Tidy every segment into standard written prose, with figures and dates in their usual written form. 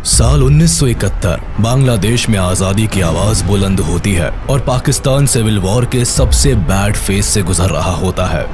साल 1971 बांग्लादेश में आजादी की आवाज बुलंद होती है और पाकिस्तान सिविल वॉर के सबसे बैड फेज से गुजर रहा होता है।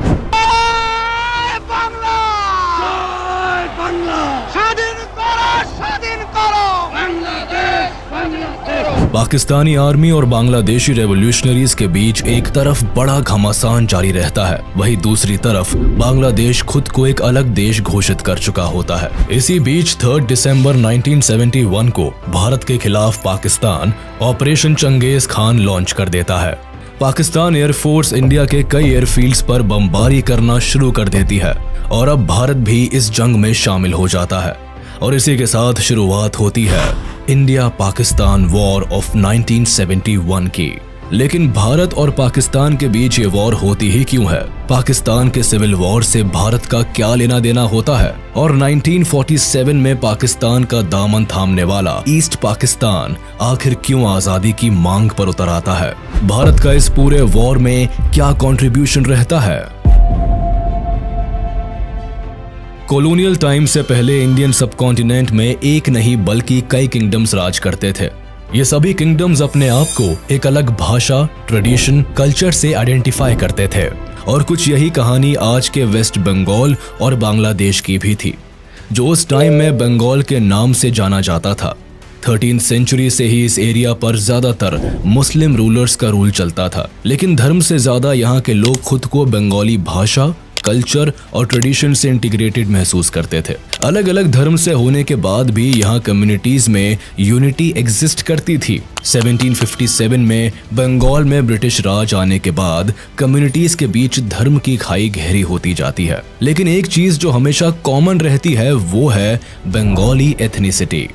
पाकिस्तानी आर्मी और बांग्लादेशी रेवोल्यूशनरीज के बीच एक तरफ बड़ा घमासान जारी रहता है, वहीं दूसरी तरफ बांग्लादेश खुद को एक अलग देश घोषित कर चुका होता है। इसी बीच 3 दिसंबर 1971 को भारत के खिलाफ पाकिस्तान ऑपरेशन चंगेज खान लॉन्च कर देता है। पाकिस्तान एयरफोर्स इंडिया के कई एयरफील्ड्स पर बमबारी करना शुरू कर देती है और अब भारत भी इस जंग में शामिल हो जाता है और इसी के साथ शुरुआत होती है इंडिया पाकिस्तान वॉर ऑफ 1971 की। लेकिन भारत और पाकिस्तान के बीच ये वॉर होती ही क्यों है? पाकिस्तान के सिविल वॉर से भारत का क्या लेना देना होता है? और 1947 में पाकिस्तान का दामन थामने वाला ईस्ट पाकिस्तान आखिर क्यों आजादी की मांग पर उतर आता है? भारत का इस पूरे वॉर में क्या कंट्रीब्यूशन रहता है? कॉलोनियल टाइम से पहले इंडियन सबकॉन्टिनेंट में एक नहीं बल्कि कई किंगडम्स राज करते थे। ये सभी किंगडम्स अपने आप को एक अलग भाषा, ट्रेडिशन, कल्चर से आइडेंटिफाई करते थे और कुछ यही कहानी आज के वेस्ट बंगाल और बांग्लादेश की भी थी, जो उस टाइम में बंगाल के नाम से जाना जाता था। 13th सेंचुरी से ही इस एरिया पर ज्यादातर मुस्लिम रूलर्स का रूल चलता था, लेकिन धर्म से ज्यादा यहाँ के लोग खुद को बंगाली भाषा, कल्चर और ट्रेडिशन से इंटीग्रेटेड महसूस करते थे। अलग अलग धर्म से होने के बाद भी यहाँ कम्युनिटीज में यूनिटी एग्जिस्ट करती थी। 1757 में बंगाल में ब्रिटिश राज आने के बाद कम्युनिटीज के बीच धर्म की खाई गहरी होती जाती है, लेकिन एक चीज जो हमेशा कॉमन रहती है वो है बंगाली एथनिसिटी।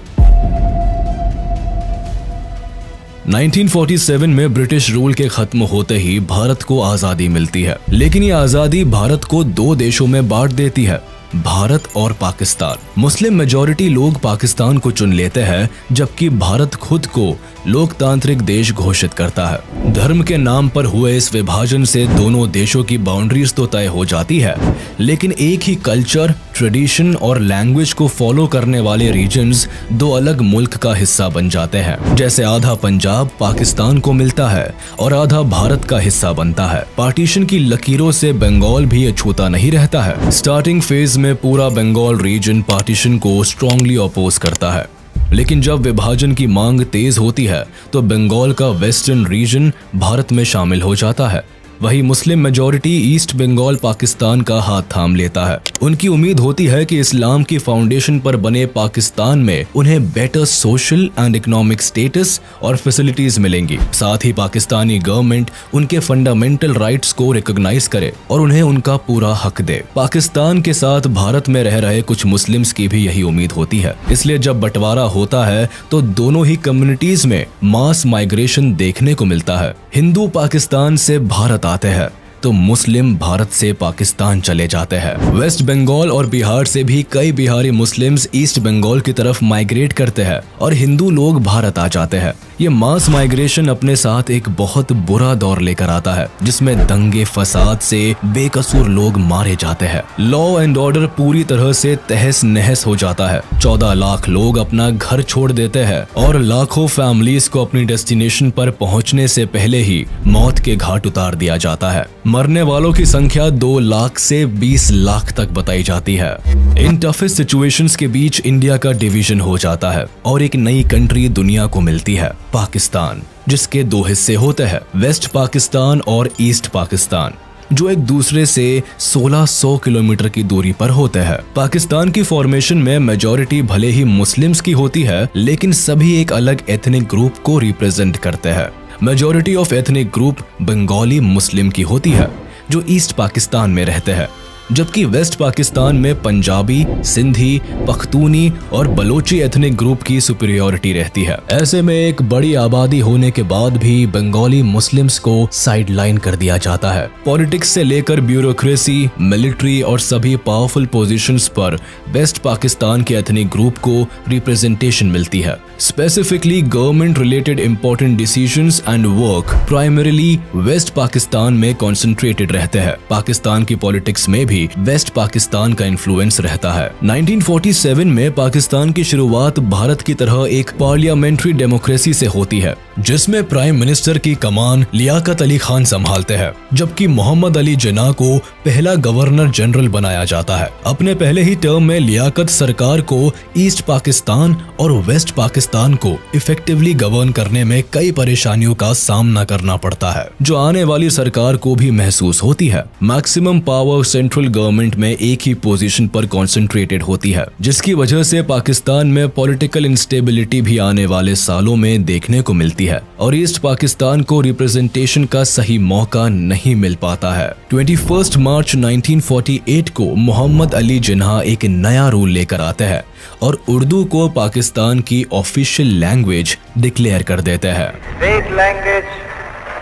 1947 में ब्रिटिश रूल के खत्म होते ही भारत को आजादी मिलती है, लेकिन ये आजादी भारत को 2 देशों में बांट देती है, भारत और पाकिस्तान। मुस्लिम मेजॉरिटी लोग पाकिस्तान को चुन लेते हैं, जबकि भारत खुद को लोकतांत्रिक देश घोषित करता है। धर्म के नाम पर हुए इस विभाजन से दोनों देशों की बाउंड्रीज तो तय हो जाती है, लेकिन एक ही कल्चर, ट्रेडिशन और लैंग्वेज को फॉलो करने वाले रीजन्स 2 अलग मुल्क का हिस्सा बन जाते हैं। जैसे आधा पंजाब पाकिस्तान को मिलता है और आधा भारत का हिस्सा बनता है। पार्टीशन की लकीरों से बंगाल भी अछूता नहीं रहता है। स्टार्टिंग फेज में पूरा बंगाल रीजन पार्टीशन को स्ट्रांगली अपोज करता है, लेकिन जब विभाजन की मांग तेज होती है तो बंगाल का वेस्टर्न रीजन भारत में शामिल हो जाता है। वही Muslim majority East Bengal Pakistan का हाथ थाम लेता है। उनकी उम्मीद होती है कि इस्लाम की फाउंडेशन पर बने पाकिस्तान में उन्हें better social and economic status और फैसिलिटीज मिलेंगी। साथ ही पाकिस्तानी गवर्नमेंट उनके फंडामेंटल राइट्स को रिकॉग्नाइज करे और उन्हें उनका पूरा हक दे। पाकिस्तान के साथ भारत में रह रहे कुछ मुस्लिम्स की भी यही उम्मीद होती है। इसलिए जब बंटवारा होता है तो दोनों ही कम्युनिटीज में मास माइग्रेशन देखने को मिलता है। हिंदू पाकिस्तान से भारत आते हैं तो मुस्लिम भारत से पाकिस्तान चले जाते हैं। वेस्ट बंगाल और बिहार से भी कई बिहारी मुस्लिम्स ईस्ट बंगाल की तरफ माइग्रेट करते हैं और हिंदू लोग भारत आ जाते हैं। ये मास माइग्रेशन अपने साथ एक बहुत बुरा दौर लेकर आता है, जिसमें दंगे फसाद से बेकसूर लोग मारे जाते हैं। लॉ एंड ऑर्डर पूरी तरह से तहस नहस हो जाता है। 14 लाख लोग अपना घर छोड़ देते हैं और लाखों फैमिलीज को अपनी डेस्टिनेशन पर पहुंचने से पहले ही मौत के घाट उतार दिया जाता है। मरने वालों की संख्या 2 लाख से 20 लाख तक बताई जाती है। इन टफेस्ट सिचुएशंस के बीच इंडिया का डिवीजन हो जाता है और एक नई कंट्री दुनिया को मिलती है, पाकिस्तान, जिसके 2 हिस्से होते हैं, वेस्ट पाकिस्तान और ईस्ट पाकिस्तान, जो एक दूसरे से 1600 किलोमीटर की दूरी पर होते हैं। पाकिस्तान की फॉर्मेशन में मेजॉरिटी भले ही मुस्लिम्स की होती है, लेकिन सभी एक अलग एथनिक ग्रुप को रिप्रेजेंट करते हैं। Majority of ethnic group Bengali Muslim की होती है, जो ईस्ट पाकिस्तान में रहते हैं, जबकि वेस्ट पाकिस्तान में पंजाबी, सिंधी, पख्तूनी और बलोची एथनिक ग्रुप की सुपीरियोरिटी रहती है। ऐसे में एक बड़ी आबादी होने के बाद भी बंगाली मुस्लिम्स को साइडलाइन कर दिया जाता है। पॉलिटिक्स से लेकर ब्यूरोक्रेसी, मिलिट्री और सभी पावरफुल पोजीशंस पर वेस्ट पाकिस्तान के एथनिक ग्रुप को रिप्रेजेंटेशन मिलती है। Specifically government related important decisions and work primarily West Pakistan में कॉन्सेंट्रेटेड रहते हैं। पाकिस्तान की पॉलिटिक्स में भी भी वेस्ट पाकिस्तान का इन्फ्लुएंस रहता है। 1947 में पाकिस्तान की शुरुआत भारत की तरह एक पार्लियामेंट्री डेमोक्रेसी से होती है, जिसमें प्राइम मिनिस्टर की कमान लियाकत अली खान संभालते हैं, जबकि मोहम्मद अली जिन्ना को पहला गवर्नर जनरल बनाया जाता है। अपने पहले ही टर्म में लियाकत सरकार को ईस्ट पाकिस्तान और वेस्ट पाकिस्तान को इफेक्टिवली गवर्न करने में कई परेशानियों का सामना करना पड़ता है, जो आने वाली सरकार को भी महसूस होती है। मैक्सिमम पावर सेंट्रल गवर्नमेंट में एक ही पोजीशन पर कॉन्सेंट्रेटेड होती है, जिसकी वजह से पाकिस्तान में पॉलिटिकल इंस्टेबिलिटी भी आने वाले सालों में देखने को मिलती है और ईस्ट पाकिस्तान को रिप्रेजेंटेशन का सही मौका नहीं मिल पाता है। 21 मार्च 1948 को मोहम्मद अली जिन्ना एक नया रूल लेकर आते हैं और उर्दू को पाकिस्तान की ऑफिशियल लैंग्वेज डिक्लेयर कर देते हैं। State language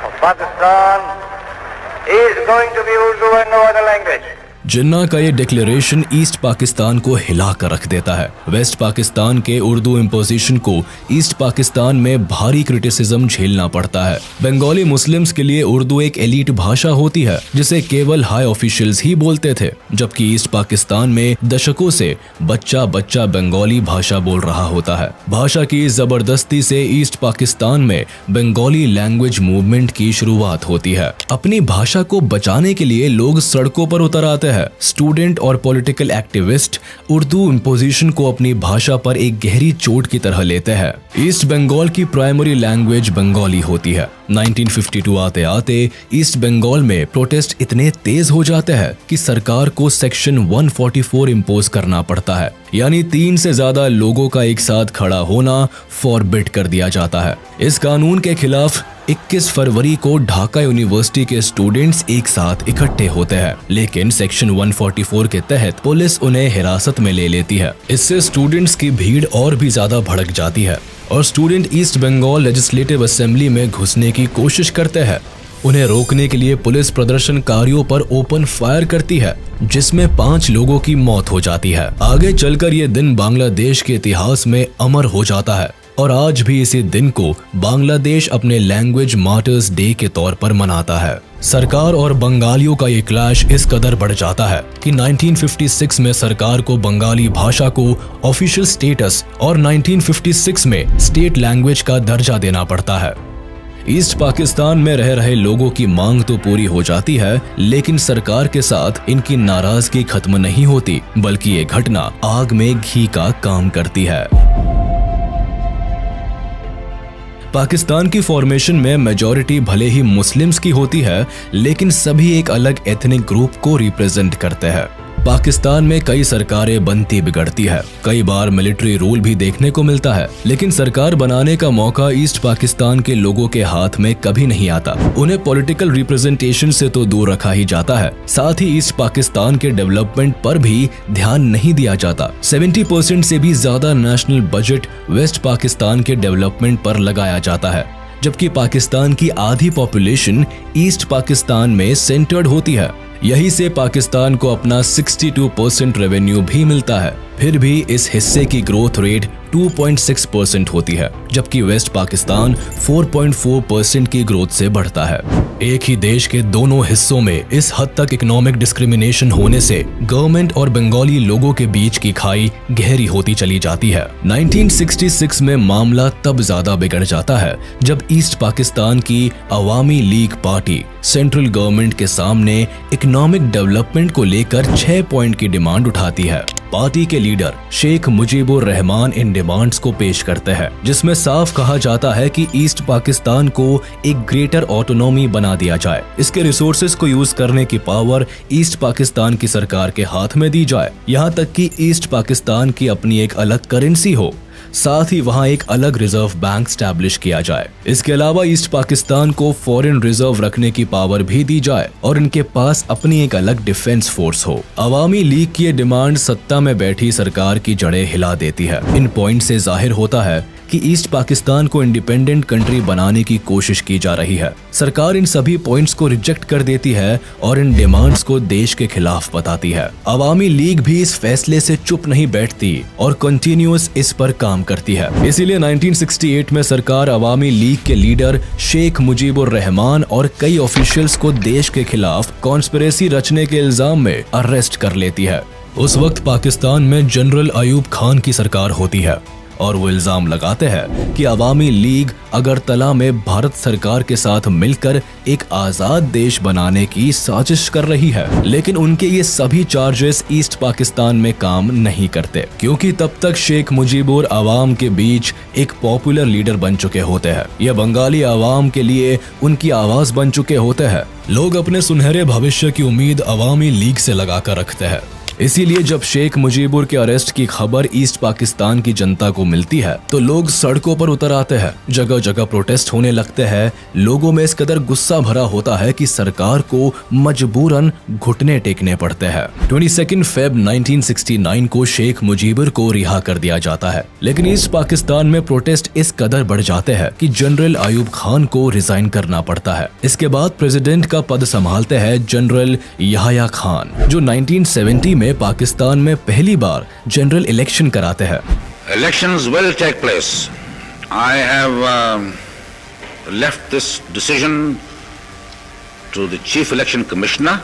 of Pakistan is going to be Urdu and no other language. जिन्ना का ये डिक्लेरेशन ईस्ट पाकिस्तान को हिला कर रख देता है। वेस्ट पाकिस्तान के उर्दू इम्पोजिशन को ईस्ट पाकिस्तान में भारी क्रिटिसिज्म झेलना पड़ता है। बंगाली मुस्लिम्स के लिए उर्दू एक एलीट भाषा होती है, जिसे केवल हाई ऑफिशियल्स ही बोलते थे, जबकि ईस्ट पाकिस्तान में दशकों से बच्चा बच्चा बंगाली भाषा बोल रहा होता है। भाषा की जबरदस्ती से ईस्ट पाकिस्तान में बंगाली लैंग्वेज मूवमेंट की शुरुआत होती है। अपनी भाषा को बचाने के लिए लोग सड़कों पर उतर आते हैं। स्टूडेंट और पॉलिटिकल एक्टिविस्ट उर्दू इम्पोजिशन को अपनी भाषा पर एक गहरी चोट की तरह लेते हैं। ईस्ट बंगाल की प्राइमरी लैंग्वेज बंगाली होती है। 1952 आते आते ईस्ट बंगाल में प्रोटेस्ट इतने तेज हो जाते हैं कि सरकार को सेक्शन 144 इम्पोज करना पड़ता है, यानी 3 से ज्यादा लोगों का एक साथ खड़ा होना फॉरबिड कर दिया जाता है। इस कानून के खिलाफ 21 फरवरी को ढाका यूनिवर्सिटी के स्टूडेंट्स एक साथ इकट्ठे होते हैं, लेकिन सेक्शन 144 के तहत पुलिस उन्हें हिरासत में ले लेती है। इससे स्टूडेंट्स की भीड़ और भी ज्यादा भड़क जाती है और student East Bengal legislative assembly में घुसने की कोशिश करते हैं। उन्हें रोकने के लिए पुलिस प्रदर्शनकारियों पर ओपन फायर करती है, जिसमें 5 लोगों की मौत हो जाती है। आगे चलकर ये दिन बांग्लादेश के इतिहास में अमर हो जाता है और आज भी इसी दिन को बांग्लादेश अपने लैंग्वेज मार्टर्स डे के तौर पर मनाता है। सरकार और बंगालियों का ये क्लैश इस कदर बढ़ जाता है कि 1956 में सरकार को बंगाली भाषा को ऑफिशियल स्टेटस और 1956 में स्टेट लैंग्वेज का दर्जा देना पड़ता है। ईस्ट पाकिस्तान में रह रहे लोगों की मांग तो पूरी हो जाती है, लेकिन सरकार के साथ इनकी नाराजगी खत्म नहीं होती, बल्कि ये घटना आग में घी का काम करती है। पाकिस्तान की फॉर्मेशन में मेजॉरिटी भले ही मुस्लिम्स की होती है, लेकिन सभी एक अलग एथनिक ग्रुप को रिप्रेजेंट करते हैं। पाकिस्तान में कई सरकारें बनती बिगड़ती है, कई बार मिलिट्री रूल भी देखने को मिलता है, लेकिन सरकार बनाने का मौका ईस्ट पाकिस्तान के लोगों के हाथ में कभी नहीं आता। उन्हें पॉलिटिकल रिप्रेजेंटेशन से तो दूर रखा ही जाता है, साथ ही ईस्ट पाकिस्तान के डेवलपमेंट पर भी ध्यान नहीं दिया जाता। 70% से भी ज्यादा नेशनल बजट वेस्ट पाकिस्तान के डेवलपमेंट पर लगाया जाता है, जबकि पाकिस्तान की आधी पॉपुलेशन ईस्ट पाकिस्तान में सेंटर्ड होती है। यही से पाकिस्तान को अपना 62% रेवेन्यू भी मिलता है। फिर भी इस हिस्से की ग्रोथ रेट 2.6% होती है, जबकि वेस्ट पाकिस्तान 4.4% की ग्रोथ से बढ़ता है। एक ही देश के दोनों हिस्सों में इस हद तक इकोनॉमिक डिस्क्रिमिनेशन होने से गवर्नमेंट और बंगाली लोगों के बीच की खाई गहरी होती चली जाती है। 1966 में मामला तब ज्यादा बिगड़ जाता है जब ईस्ट पाकिस्तान की अवामी लीग पार्टी सेंट्रल गवर्नमेंट के सामने इकोनॉमिक डेवलपमेंट को लेकर 6 पॉइंट की डिमांड उठाती है। पार्टी के लीडर शेख मुजीबुर रहमान इन डिमांड्स को पेश करते हैं, जिसमें साफ कहा जाता है कि ईस्ट पाकिस्तान को एक ग्रेटर ऑटोनॉमी बना दिया जाए, इसके रिसोर्सेज को यूज करने की पावर ईस्ट पाकिस्तान की सरकार के हाथ में दी जाए, यहाँ तक कि ईस्ट पाकिस्तान की अपनी एक अलग करेंसी हो, साथ ही वहां एक अलग रिजर्व बैंक स्टैब्लिश किया जाए। इसके अलावा ईस्ट पाकिस्तान को फॉरेन रिजर्व रखने की पावर भी दी जाए और इनके पास अपनी एक अलग डिफेंस फोर्स हो। अवामी लीग की ये डिमांड सत्ता में बैठी सरकार की जड़ें हिला देती है। इन पॉइंट से जाहिर होता है कि ईस्ट पाकिस्तान को इंडिपेंडेंट कंट्री बनाने की कोशिश की जा रही है। सरकार इन सभी पॉइंट्स को रिजेक्ट कर देती है और इन डिमांड्स को देश के खिलाफ बताती है। अवामी लीग भी इस फैसले से चुप नहीं बैठती और कंटिन्यूअस इस पर काम काम करती है। इसीलिए 1968 में सरकार अवामी लीग के लीडर शेख मुजीबुर रहमान और कई ऑफिशियल्स को देश के खिलाफ कॉन्स्पिरेसी रचने के इल्जाम में अरेस्ट कर लेती है। उस वक्त पाकिस्तान में जनरल अयूब खान की सरकार होती है और वो इल्जाम लगाते हैं कि अवामी लीग अगरतला में भारत सरकार के साथ मिलकर एक आजाद देश बनाने की साजिश कर रही है। लेकिन उनके ये सभी चार्जेस ईस्ट पाकिस्तान में काम नहीं करते, क्योंकि तब तक शेख मुजीबुर अवाम के बीच एक पॉपुलर लीडर बन चुके होते हैं। यह बंगाली अवाम के लिए उनकी आवाज बन चुके होते हैं। लोग अपने सुनहरे भविष्य की उम्मीद अवामी लीग से लगाकर रखते हैं। इसीलिए जब शेख मुजीबुर के अरेस्ट की खबर ईस्ट पाकिस्तान की जनता को मिलती है तो लोग सड़कों पर उतर आते हैं, जगह जगह प्रोटेस्ट होने लगते हैं। लोगों में इस कदर गुस्सा भरा होता है कि सरकार को मजबूरन घुटने टेकने पड़ते हैं। 22 फेब 1969 को शेख मुजीबुर को रिहा कर दिया जाता है, लेकिन ईस्ट पाकिस्तान में प्रोटेस्ट इस कदर बढ़ जाते हैं कि जनरल अयूब खान को रिजाइन करना पड़ता है। इसके बाद प्रेसिडेंट का पद संभालते हैं जनरल याह्या खान, जो 1970 में पाकिस्तान में पहली बार जनरल इलेक्शन कराते हैं। Elections will take place. I have left this decision to the Chief Election Commissioner.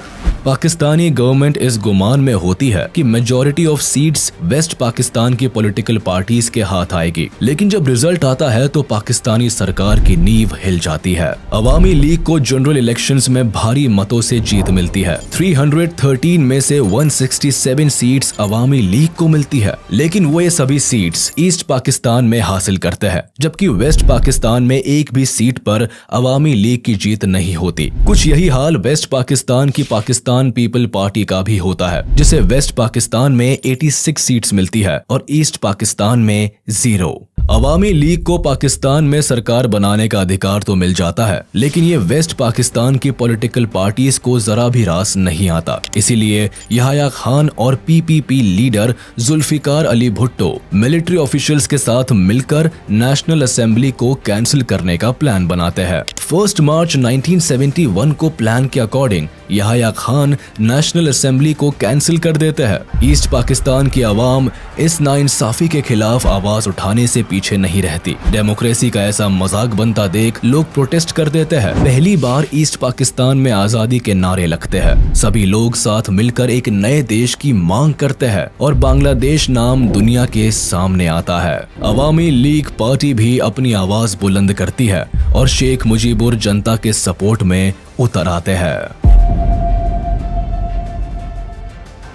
Pakistani government इस गुमान में होती है कि majority of seats West Pakistan की पॉलिटिकल पार्टीज के हाथ आएगी, लेकिन जब रिजल्ट आता है तो पाकिस्तानी सरकार की नींव हिल जाती है। अवामी लीग को जनरल इलेक्शंस में भारी मतों से जीत मिलती है। 313 में से 167 सीट्स अवामी लीग को मिलती है, लेकिन वो ये सभी सीट्स ईस्ट पाकिस्तान में हासिल करते हैं, जबकि वेस्ट पाकिस्तान में एक भी सीट पर अवामी लीग की जीत नहीं होती। कुछ यही हाल वेस्ट पाकिस्तान की पाकिस्तान पीपल पार्टी का भी होता है, जिसे वेस्ट पाकिस्तान में 86 सीट्स मिलती है और ईस्ट पाकिस्तान में 0। अवामी लीग को पाकिस्तान में सरकार बनाने का अधिकार तो मिल जाता है, लेकिन ये वेस्ट पाकिस्तान की पॉलिटिकल पार्टीज को जरा भी रास नहीं आता। इसीलिए याह्या खान और PPP leader Zulfikar Ali Bhutto military officials के साथ मिलकर नेशनल असेंबली को कैंसिल करने का प्लान बनाते हैं। 1 मार्च 1971 को प्लान के according Yahya Khan national assembly को कैंसिल कर देते हैं। ईस्ट पाकिस्तान की आवाम इस नाइंसाफी के खिलाफ आवाज उठाने से पीछे नहीं रहती। डेमोक्रेसी का ऐसा मजाक बनता देख लोग प्रोटेस्ट कर देते हैं। पहली बार ईस्ट पाकिस्तान में आजादी के नारे लगते हैं। सभी लोग साथ मिलकर एक नए देश की मांग करते हैं और बांग्लादेश नाम दुनिया के सामने आता है। अवामी लीग पार्टी भी अपनी आवाज बुलंद करती है और शेख मुजीबुर जनता के सपोर्ट में उतर आते हैं।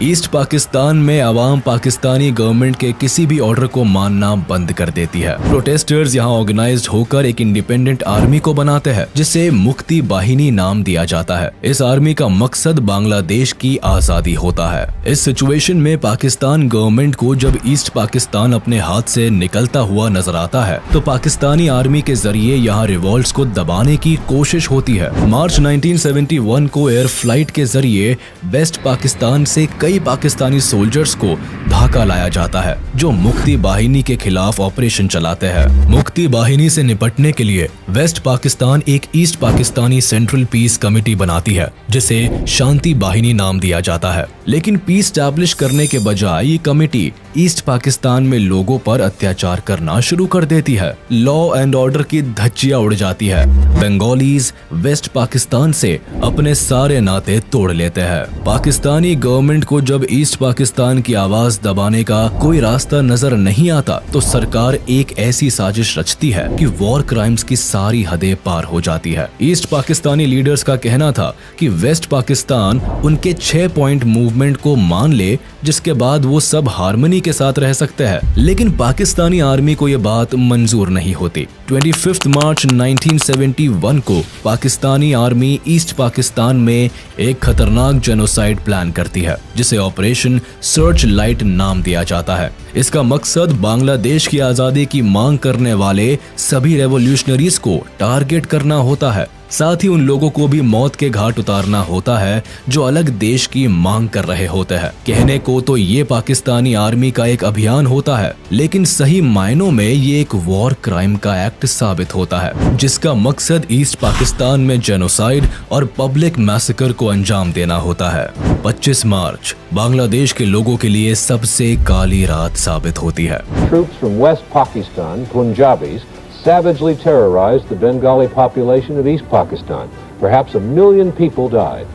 ईस्ट पाकिस्तान में अवाम पाकिस्तानी गवर्नमेंट के किसी भी ऑर्डर को मानना बंद कर देती है। प्रोटेस्टर्स यहाँ ऑर्गेनाइज्ड होकर एक इंडिपेंडेंट आर्मी को बनाते हैं, जिसे मुक्ति बाहिनी नाम दिया जाता है। इस आर्मी का मकसद बांग्लादेश की आजादी होता है। इस सिचुएशन में पाकिस्तान गवर्नमेंट को जब ईस्ट पाकिस्तान अपने हाथ से निकलता हुआ नजर आता है तो पाकिस्तानी आर्मी के जरिए यहाँ रिवॉल्ट्स को दबाने की कोशिश होती है। मार्च 1971 को एयर फ्लाइट के जरिए वेस्ट पाकिस्तान से कई पाकिस्तानी सोल्जर्स को ढाका लाया जाता है, जो मुक्ति बाहिनी के खिलाफ ऑपरेशन चलाते हैं। मुक्ति बाहिनी से निपटने के लिए वेस्ट पाकिस्तान एक east Pakistani central peace committee बनाती है, जिसे शांति बाहिनी नाम दिया जाता है। लेकिन पीस स्टैब्लिश करने के बजाय ये कमेटी ईस्ट पाकिस्तान में लोगों पर अत्याचार करना शुरू कर देती है। लॉ एंड ऑर्डर की धज्जियां उड़ जाती है। बंगालीज वेस्ट पाकिस्तान से अपने सारे नाते तोड़ लेते हैं। पाकिस्तानी गवर्नमेंट को जब ईस्ट पाकिस्तान की आवाज दबाने का कोई रास्ता नजर नहीं आता तो सरकार एक ऐसी साजिश रचती है कि वॉर क्राइम्स की सारी हदें पार हो जाती है। ईस्ट पाकिस्तानी लीडर्स का कहना था कि वेस्ट पाकिस्तान उनके 6 पॉइंट मूवमेंट को मान ले, जिसके बाद वो सब हार्मनी के साथ रह सकते हैं। लेकिन पाकिस्तानी आर्मी को ये बात मंजूर नहीं होती। 25 मार्च 1971 को पाकिस्तानी आर्मी ईस्ट पाकिस्तान में एक खतरनाक जेनोसाइड प्लान करती है, जिसे ऑपरेशन सर्च लाइट नाम दिया जाता है। इसका मकसद बांग्लादेश की आजादी की मांग करने वाले सभी रेवोल्यूशनरीज को टारगेट करना होता है। साथ ही उन लोगों को भी मौत के घाट उतारना होता है जो अलग देश की मांग कर रहे होते हैं। कहने को तो ये पाकिस्तानी आर्मी का एक अभियान होता है, लेकिन सही मायनों में ये एक वॉर क्राइम का एक्ट साबित होता है, जिसका मकसद ईस्ट पाकिस्तान में जेनोसाइड और पब्लिक मैसेकर को अंजाम देना होता है। 25 मार्च बांग्लादेश के लोगों के लिए सबसे काली रात साबित होती है। Troops from West Pakistan, Punjabis, savagely terrorized the Bengali population of East Pakistan. Perhaps 1 million people died.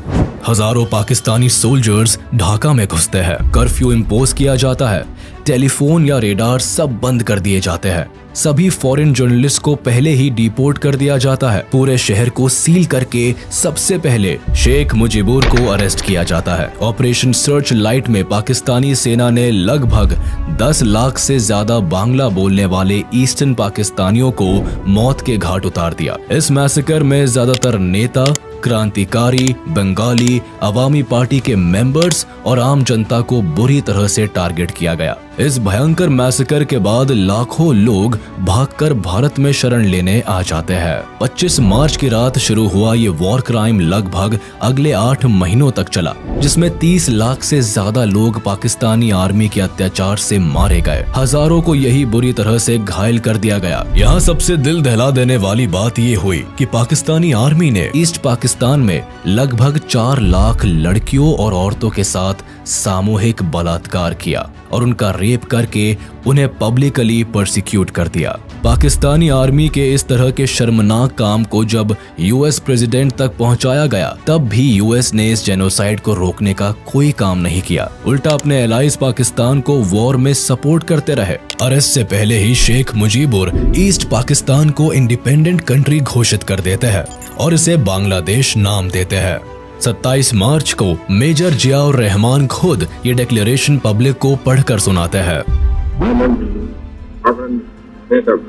हजारों पाकिस्तानी सोल्जर्स ढाका में घुसते हैं। कर्फ्यू इम्पोज किया जाता है। टेलीफोन या रेडार सब बंद कर दिए जाते हैं। सभी फॉरेन जर्नलिस्ट को पहले ही डिपोर्ट कर दिया जाता है। पूरे शहर को सील करके सबसे पहले शेख मुजीबुर को अरेस्ट किया जाता है। ऑपरेशन सर्च लाइट में पाकिस्तानी सेना ने लगभग 10 लाख से ज्यादा बांग्ला बोलने वाले ईस्टर्न पाकिस्तानियों को मौत के घाट उतार दिया। इस मैसेकर में ज्यादातर नेता, क्रांतिकारी, बंगाली, अवामी पार्टी के मेंबर्स और आम जनता को बुरी तरह से टारगेट किया गया। इस भयंकर मैसेकर के बाद लाखों लोग भागकर भारत में शरण लेने आ जाते हैं। 25 मार्च की रात शुरू हुआ ये वॉर क्राइम लगभग अगले 8 महीनों तक चला, जिसमें 30 लाख से ज्यादा लोग पाकिस्तानी आर्मी के अत्याचार से मारे गए। हजारों को यही बुरी तरह से घायल कर दिया गया। यहाँ सबसे दिल दहला देने वाली बात ये हुई कि पाकिस्तानी आर्मी ने ईस्ट पाकिस्तान में लगभग 4 लाख लड़कियों और औरतों के साथ सामूहिक बलात्कार किया और उनका रेप करके उन्हें पब्लिकली परसिक्यूट कर दिया। पाकिस्तानी आर्मी के इस तरह के शर्मनाक काम को जब यूएस प्रेसिडेंट तक पहुंचाया गया, तब भी यूएस ने इस जेनोसाइड को रोकने का कोई काम नहीं किया। उल्टा अपने एलाइज पाकिस्तान को वॉर में सपोर्ट करते रहे। और इससे पहले ही शेख मुजीबुर ईस्ट पाकिस्तान को इंडिपेंडेंट कंट्री घोषित कर देते हैं और इसे बांग्लादेश नाम देते हैं। 27 मार्च को मेजर जियाउर रहमान खुद ये डिक्लेरेशन पब्लिक को पढ़कर सुनाते हैं।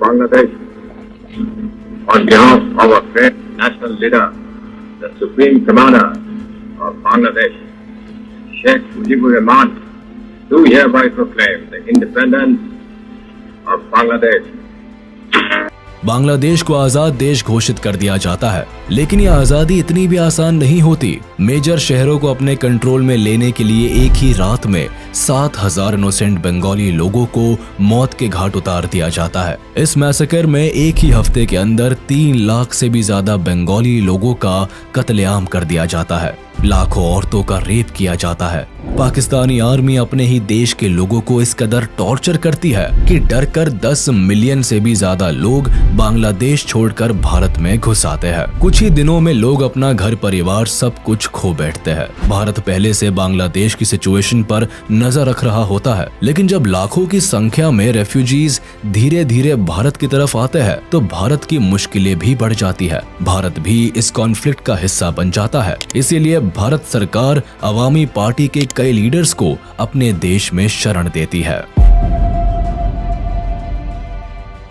Bangladesh on behalf of our great national leader, the Supreme Commander of Bangladesh, Sheikh Mujibur Rahman, do hereby proclaim the independence of Bangladesh. Bangladesh को आजाद देश घोषित कर दिया जाता है, लेकिन यह आजादी इतनी भी आसान नहीं होती। मेजर शहरों को अपने कंट्रोल में लेने के लिए एक ही रात में 7,000 इनोसेंट बंगाली लोगों को मौत के घाट उतार दिया जाता है। इस मैसेकर में एक ही हफ्ते के अंदर 3 लाख से भी ज्यादा बंगाली लोगों का कत्लेआम कर दिया जाता है। लाखों औरतों का रेप किया जाता है। पाकिस्तानी आर्मी अपने ही देश के लोगों को इस कदर टॉर्चर करती है कि डरकर 10 मिलियन से भी ज्यादा लोग बांग्लादेश छोड़कर भारत में घुस आते हैं। कुछ ही दिनों में लोग अपना घर परिवार सब कुछ खो बैठते हैं। भारत पहले से बांग्लादेश की सिचुएशन पर नजर रख रहा होता है, लेकिन जब लाखों की संख्या में रेफ्यूजीज धीरे धीरे भारत की तरफ आते हैं, तो भारत की मुश्किलें भी बढ़ जाती है। भारत भी इस कॉन्फ्लिक्ट का हिस्सा बन जाता है। इसीलिए भारत सरकार अवामी पार्टी के कई लीडर्स को अपने देश में शरण देती है।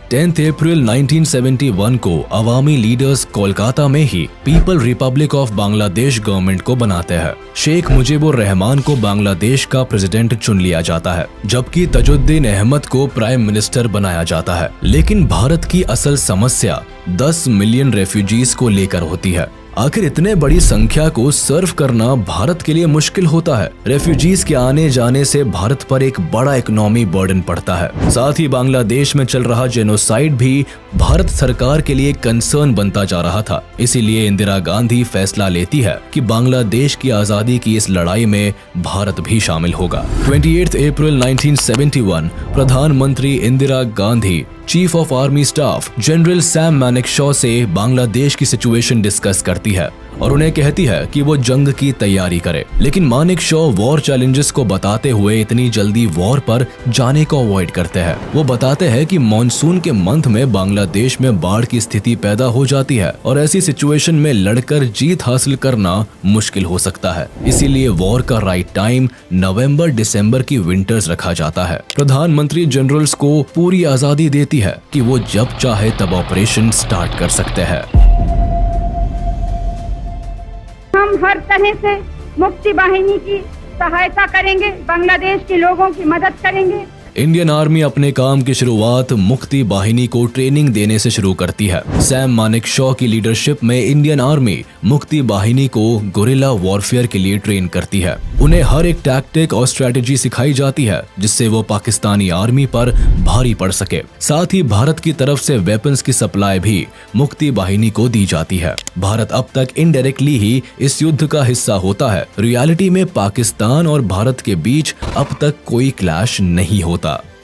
10 अप्रैल 1971 को अवामी लीडर्स कोलकाता में ही people republic of Bangladesh government को बनाते हैं। शेख मुजीबुर रहमान को बांग्लादेश का प्रेसिडेंट चुन लिया जाता है, जबकि तजुद्दीन अहमद को प्राइम मिनिस्टर बनाया जाता है। लेकिन भारत की असल समस्या 10 मिलियन रेफ्यूजीज को लेकर होती है। आखिर इतने बड़ी संख्या को सर्व करना भारत के लिए मुश्किल होता है। रेफ्यूजीज के आने जाने से भारत पर एक बड़ा इकोनॉमी बर्डन पड़ता है। साथ ही बांग्लादेश में चल रहा जेनोसाइड भी भारत सरकार के लिए कंसर्न बनता जा रहा था। इसीलिए इंदिरा गांधी फैसला लेती है कि बांग्लादेश की आजादी की इस लड़ाई में भारत भी शामिल होगा। 28 अप्रैल 1971 प्रधानमंत्री Indira Gandhi chief of army staff general Sam Manekshaw से बांग्लादेश की सिचुएशन डिस्कस करती है और उन्हें कहती है कि वो जंग की तैयारी करे। लेकिन मानेकशॉ वॉर चैलेंजेस को बताते हुए इतनी जल्दी वॉर पर जाने को अवॉइड करते हैं। वो बताते हैं कि मॉनसून के मंथ में बांग्लादेश में बाढ़ की स्थिति पैदा हो जाती है और ऐसी सिचुएशन में लड़कर जीत हासिल करना मुश्किल हो सकता है। इसीलिए वॉर का राइट टाइम नवंबर दिसंबर की विंटर्स रखा जाता है। प्रधानमंत्री जनरल्स को पूरी आजादी देती है कि वो जब चाहे तब ऑपरेशन स्टार्ट कर सकते हैं। हम हर तरह से मुक्ति वाहिनी की सहायता करेंगे, बांग्लादेश के लोगों की मदद करेंगे। इंडियन आर्मी अपने काम की शुरुआत मुक्ति बाहिनी को ट्रेनिंग देने से शुरू करती है। सैम मानेकशॉ की लीडरशिप में इंडियन आर्मी मुक्ति बाहिनी को गोरिल्ला वॉरफेयर के लिए ट्रेन करती है। उन्हें हर एक टैक्टिक और स्ट्रेटेजी सिखाई जाती है जिससे वो पाकिस्तानी आर्मी पर भारी पड़ सके। साथ ही भारत की तरफ से वेपन्स की सप्लाई भी मुक्ति बाहिनी को दी जाती है। भारत अब तक इनडायरेक्टली ही इस युद्ध का हिस्सा होता है। रियलिटी में पाकिस्तान और भारत के बीच अब तक कोई क्लैश नहीं होता।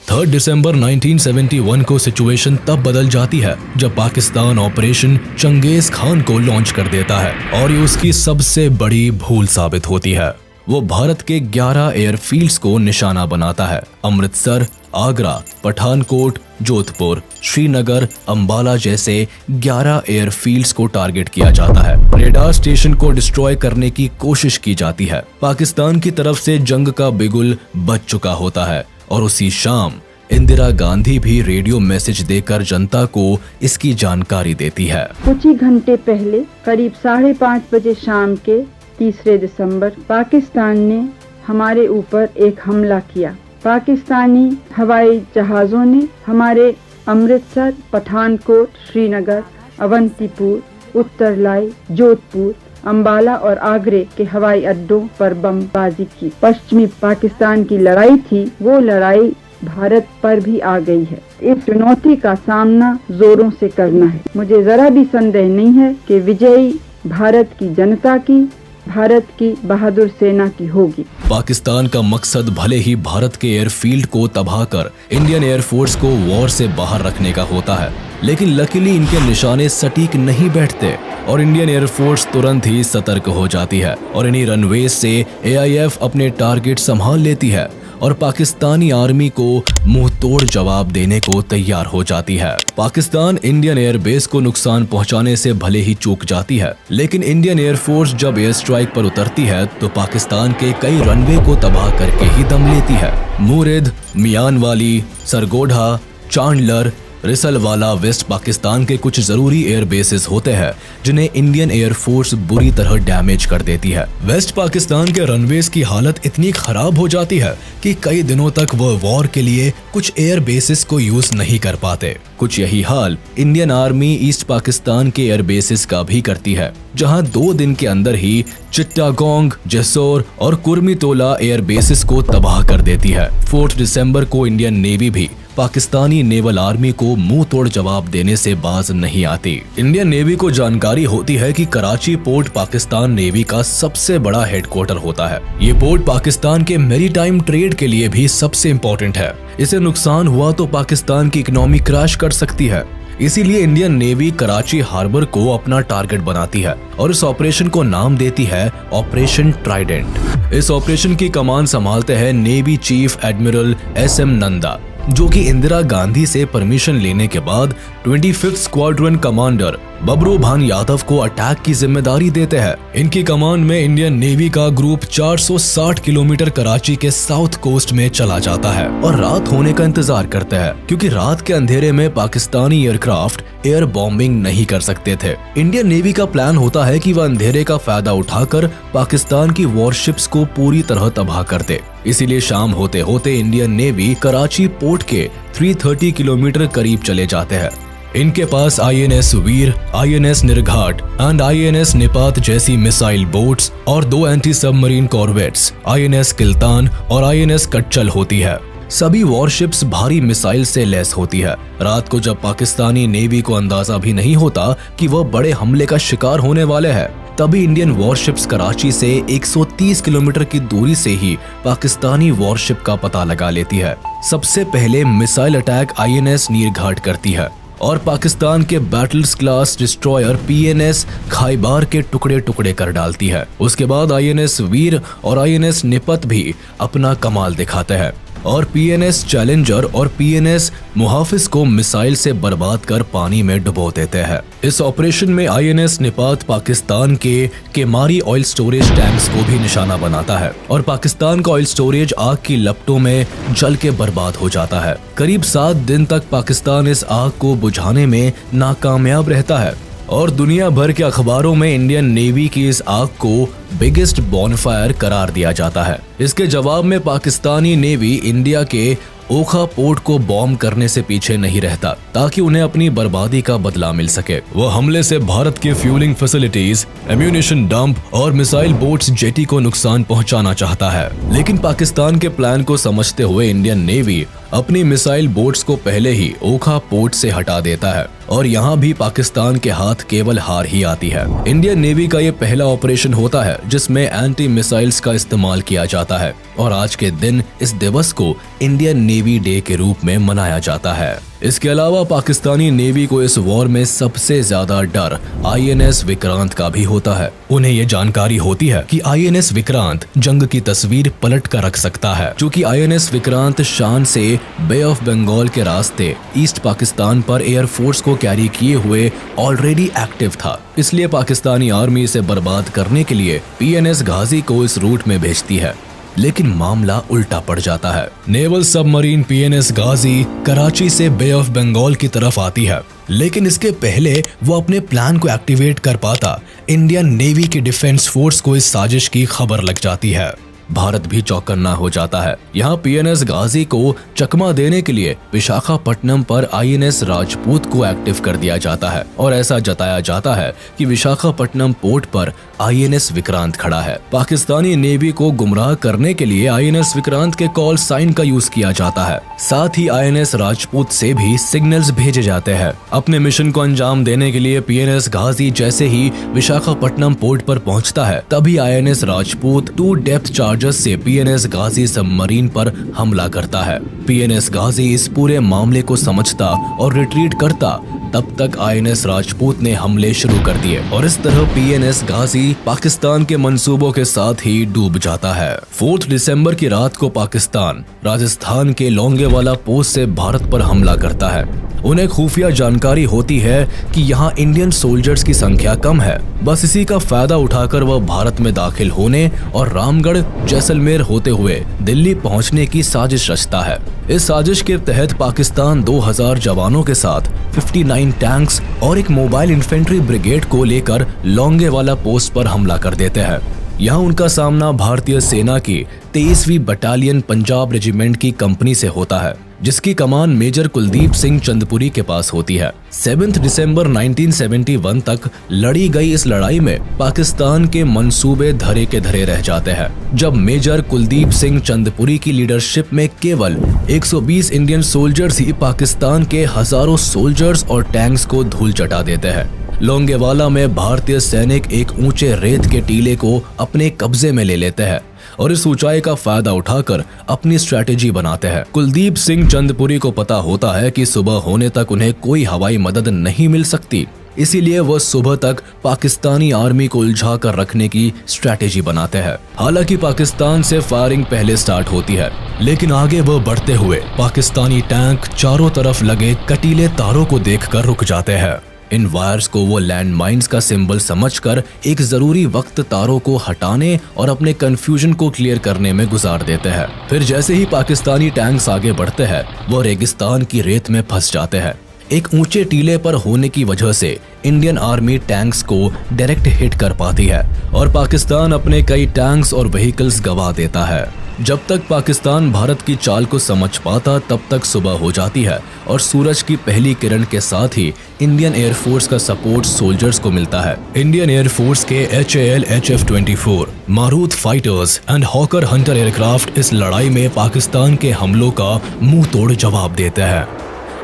3 दिसंबर 1971 को सिचुएशन तब बदल जाती है जब पाकिस्तान ऑपरेशन चंगेज खान को लॉन्च कर देता है और ये उसकी सबसे बड़ी भूल साबित होती है। वो भारत के 11 एयरफील्ड्स को निशाना बनाता है। अमृतसर, आगरा, पठानकोट, जोधपुर, श्रीनगर, अंबाला जैसे 11 एयरफील्ड्स को टारगेट किया जाता है। रेडार स्टेशन को डिस्ट्रॉय करने की कोशिश की जाती है। पाकिस्तान की तरफ से जंग का बिगुल बज चुका होता है और उसी शाम इंदिरा गांधी भी रेडियो मैसेज देकर जनता को इसकी जानकारी देती है। कुछ ही घंटे पहले करीब 5:30 बजे शाम के 3 दिसंबर पाकिस्तान ने हमारे ऊपर एक हमला किया। पाकिस्तानी हवाई जहाजों ने हमारे अमृतसर, पठानकोट, श्रीनगर, अवंतीपुर, उत्तरलाई, जोधपुर, अंबाला और आगरे के हवाई अड्डों पर बमबाजी की। पश्चिमी पाकिस्तान की लड़ाई थी, वो लड़ाई भारत पर भी आ गई है। इस चुनौती का सामना जोरों से करना है। मुझे जरा भी संदेह नहीं है कि विजयी भारत की जनता की, भारत की बहादुर सेना की होगी। पाकिस्तान का मकसद भले ही भारत के एयरफील्ड को तबाह कर इंडियन एयरफोर्स को वॉर से बाहर रखने का होता है, लेकिन लकीली इनके निशाने सटीक नहीं बैठते और इंडियन एयरफोर्स तुरंत ही सतर्क हो जाती है और इन्हीं रनवेज से AIF अपने टारगेट संभाल लेती है और पाकिस्तानी आर्मी को मुंह तोड़ जवाब देने को तैयार हो जाती है। पाकिस्तान इंडियन एयरबेस को नुकसान पहुंचाने से भले ही चूक जाती है, लेकिन इंडियन एयरफोर्स जब एयर स्ट्राइक पर उतरती है तो पाकिस्तान के कई रनवे को तबाह करके ही दम लेती है। मुरिद, मियानवाली, सरगोधा, चांडलर, रिसलवाला वेस्ट पाकिस्तान के कुछ जरूरी एयर बेसेस होते हैं जिन्हें इंडियन एयरफोर्स बुरी तरह डैमेज कर देती है। वेस्ट पाकिस्तान के रनवेज की हालत इतनी खराब हो जाती है कि कई दिनों तक वह वॉर के लिए कुछ एयर बेसेस को यूज नहीं कर पाते। कुछ यही हाल इंडियन आर्मी ईस्ट पाकिस्तान के एयर बेसेस का भी करती है, जहां 2 दिन के अंदर ही चिट्टागोंग, जेसोर और कुर्मितोला एयर बेसेस को तबाह कर देती है। 4 दिसंबर को इंडियन नेवी भी पाकिस्तानी नेवल आर्मी को मुंह तोड़ जवाब देने से बाज नहीं आती। इंडियन नेवी को जानकारी होती है कि कराची पोर्ट पाकिस्तान नेवी का सबसे बड़ा हेडक्वार्टर होता है। ये पोर्ट पाकिस्तान के मैरीटाइम ट्रेड के लिए भी सबसे इम्पोर्टेंट है। इसे नुकसान हुआ तो पाकिस्तान की इकोनॉमी क्रैश कर सकती है। इसीलिए इंडियन नेवी कराची हार्बर को अपना टारगेट बनाती है और इस ऑपरेशन को नाम देती है ऑपरेशन ट्राइडेंट। इस ऑपरेशन की कमान संभालते हैं navy chief admiral SM Nanda, जो कि इंदिरा गांधी से परमिशन लेने के बाद 25th स्क्वाड्रन कमांडर बबरू भान यादव को अटैक की जिम्मेदारी देते हैं। इनकी कमान में इंडियन नेवी का ग्रुप 460 किलोमीटर कराची के साउथ कोस्ट में चला जाता है और रात होने का इंतजार करते हैं, क्योंकि रात के अंधेरे में पाकिस्तानी एयरक्राफ्ट एयर बॉम्बिंग नहीं कर सकते थे। इंडियन नेवी का प्लान होता है कि वह अंधेरे का फायदा उठाकर पाकिस्तान की वॉरशिप्स को पूरी तरह तबाह कर दे। इसीलिए शाम होते होते इंडियन नेवी कराची पोर्ट के 330 किलोमीटर करीब चले जाते हैं। इनके पास INS Vir, INS Nirghat and INS Nipat जैसी मिसाइल बोट्स और 2 anti submarine corvettes INS Kiltan और INS कच्चल होती है। सभी वॉरशिप्स भारी मिसाइल से लैस होती है। रात को जब पाकिस्तानी नेवी को अंदाजा भी नहीं होता कि वह बड़े हमले का शिकार होने वाले हैं, तभी इंडियन वॉरशिप्स कराची से 130 किलोमीटर की दूरी से ही पाकिस्तानी वॉरशिप का पता लगा लेती है। सबसे पहले मिसाइल अटैक INS नीरघाट करती है और पाकिस्तान के बैटल्स क्लास डिस्ट्रॉयर PNS खाइबार के टुकड़े टुकड़े कर डालती है। उसके बाद INS वीर और INS निपत भी अपना कमाल दिखाते हैं और PNS चैलेंजर और PNS मुहाफिज को मिसाइल से बर्बाद कर पानी में डुबो देते हैं। इस ऑपरेशन में INS निपात पाकिस्तान के केमारी ऑयल स्टोरेज टैंक्स को भी निशाना बनाता है और पाकिस्तान का ऑयल स्टोरेज आग की लपटों में जल के बर्बाद हो जाता है। करीब 7 दिन तक पाकिस्तान इस आग को बुझाने में नाकामयाब रहता है और दुनिया भर के अखबारों में इंडियन नेवी की इस आग को बिगेस्ट बॉनफायर करार दिया जाता है। इसके जवाब में पाकिस्तानी नेवी इंडिया के ओखा पोर्ट को बॉम्ब करने से पीछे नहीं रहता ताकि उन्हें अपनी बर्बादी का बदला मिल सके। वो हमले से भारत के फ्यूलिंग फैसिलिटीज, एम्यूनिशन डंप और मिसाइल बोट्स जेटी को नुकसान पहुंचाना चाहता है। लेकिन पाकिस्तान के प्लान को समझते हुए इंडियन नेवी अपनी मिसाइल बोट्स को पहले ही ओखा पोर्ट से हटा देता है और यहाँ भी पाकिस्तान के हाथ केवल हार ही आती है। इंडियन नेवी का ये पहला ऑपरेशन होता है जिसमें एंटी मिसाइल्स का इस्तेमाल किया जाता है और आज के दिन इस दिवस को इंडियन नेवी डे के रूप में मनाया जाता है। इसके अलावा पाकिस्तानी नेवी को इस वॉर में सबसे ज्यादा डर INS विक्रांत का भी होता है। उन्हें ये जानकारी होती है कि INS विक्रांत जंग की तस्वीर पलट कर रख सकता है। क्योंकि INS विक्रांत शान से बे ऑफ बंगाल के रास्ते ईस्ट पाकिस्तान पर एयरफोर्स को कैरी किए हुए ऑलरेडी एक्टिव था, इसलिए पाकिस्तानी आर्मी इसे बर्बाद करने के लिए PNS गाजी को इस रूट में भेजती है। लेकिन मामला उल्टा पड़ जाता है। नेवल सबमरीन PNS गाजी कराची से बे ऑफ बंगाल की तरफ आती है, लेकिन इसके पहले वो अपने प्लान को एक्टिवेट कर पाता इंडियन नेवी की डिफेंस फोर्स को इस साजिश की खबर लग जाती है। भारत भी चौकन्ना हो जाता है। यहाँ PNS गाजी को चकमा देने के लिए विशाखापट्टनम पर INS राजपूत को एक्टिव कर दिया जाता है और ऐसा जताया जाता है कि विशाखापट्टनम पोर्ट पर INS विक्रांत खड़ा है। पाकिस्तानी नेवी को गुमराह करने के लिए INS विक्रांत के कॉल साइन का यूज किया जाता है। साथ ही INS राजपूत से भी सिग्नल्स भेजे जाते हैं। अपने मिशन को अंजाम देने के लिए PNS गाजी जैसे ही विशाखापट्टनम पोर्ट पर पहुंचता है, तभी INS राजपूत 2 डेप्थ चार्जर्स से PNS गाजी सबमरीन पर हमला करता है। PNS गाजी इस पूरे मामले को समझता और रिट्रीट करता, तब तक INS राजपूत ने हमले शुरू कर दिए और इस तरह PNS गाजी पाकिस्तान के मंसूबों के साथ ही डूब जाता है। 4 दिसंबर की रात को पाकिस्तान राजस्थान के लोंगेवाला पोस्ट से भारत पर हमला करता है। उन्हें खुफिया जानकारी होती है कि यहाँ इंडियन सोल्जर्स की संख्या कम है। बस इसी का फायदा उठाकर वह भारत में दाखिल होने और रामगढ़ जैसलमेर होते हुए दिल्ली पहुँचने की साजिश रचता है। इस साजिश के तहत पाकिस्तान 2000 जवानों के साथ 59 टैंक्स और एक मोबाइल इन्फेंट्री ब्रिगेड को लेकर लोंगेवाला पोस्ट पर हमला कर देते हैं। यहाँ उनका सामना भारतीय सेना की 23वीं बटालियन पंजाब रेजिमेंट की कंपनी से होता है, जिसकी कमान मेजर कुलदीप सिंह चंदपुरी के पास होती है। 7 दिसंबर 1971 तक लड़ी गई इस लड़ाई में पाकिस्तान के मंसूबे धरे के धरे रह जाते हैं, जब मेजर कुलदीप सिंह चंदपुरी की लीडरशिप में केवल 120 इंडियन सोल्जर्स ही पाकिस्तान के हजारों सोल्जर्स और टैंक्स को धूल चटा देते हैं। लोंगेवाला में भारतीय सैनिक एक ऊंचे रेत के टीले को अपने कब्जे में ले लेते हैं और इस ऊंचाई का फायदा उठाकर अपनी स्ट्रैटेजी बनाते हैं। कुलदीप सिंह चंदपुरी को पता होता है कि सुबह होने तक उन्हें कोई हवाई मदद नहीं मिल सकती, इसीलिए वह सुबह तक पाकिस्तानी आर्मी को उलझा कर रखने की स्ट्रैटेजी बनाते हैं। हालांकि पाकिस्तान से फायरिंग पहले स्टार्ट होती है, लेकिन आगे वह बढ़ते हुए पाकिस्तानी टैंक चारों तरफ लगे कटीले तारों को देखकर रुक जाते हैं। इन वायर्स को वो लैंड माइन्स का सिंबल समझकर एक जरूरी वक्त तारों को हटाने और अपने कंफ्यूजन को क्लियर करने में गुजार देते हैं। फिर जैसे ही पाकिस्तानी टैंक्स आगे बढ़ते हैं, वो रेगिस्तान की रेत में फंस जाते हैं। एक ऊंचे टीले पर होने की वजह से इंडियन आर्मी टैंक्स को डायरेक्ट हिट कर पाती है और पाकिस्तान अपने कई टैंक्स और व्हीकल्स गंवा देता है। जब तक पाकिस्तान भारत की चाल को समझ पाता, तब तक सुबह हो जाती है और सूरज की पहली किरण के साथ ही इंडियन एयरफोर्स का सपोर्ट सोल्जर्स को मिलता है। इंडियन एयरफोर्स के HAL HF-24 Marut fighters and hawker Hunter aircraft इस लड़ाई में पाकिस्तान के हमलों का मुंह तोड़ जवाब देते हैं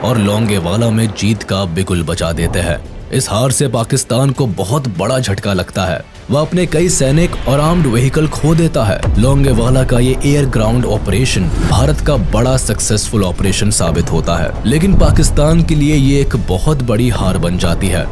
और लोंगेवाला में जीत का बिगुल बजा देते हैं। इस हार से पाकिस्तान को बहुत बड़ा झटका लगता है। वह अपने कई सैनिक और आर्म्ड व्हीकल खो देता है। लोंगेवाला का ये एयर ग्राउंड ऑपरेशन भारत का बड़ा सक्सेसफुल ऑपरेशन साबित होता है, लेकिन पाकिस्तान के लिए ये एक बहुत बड़ी हार बन जाती है।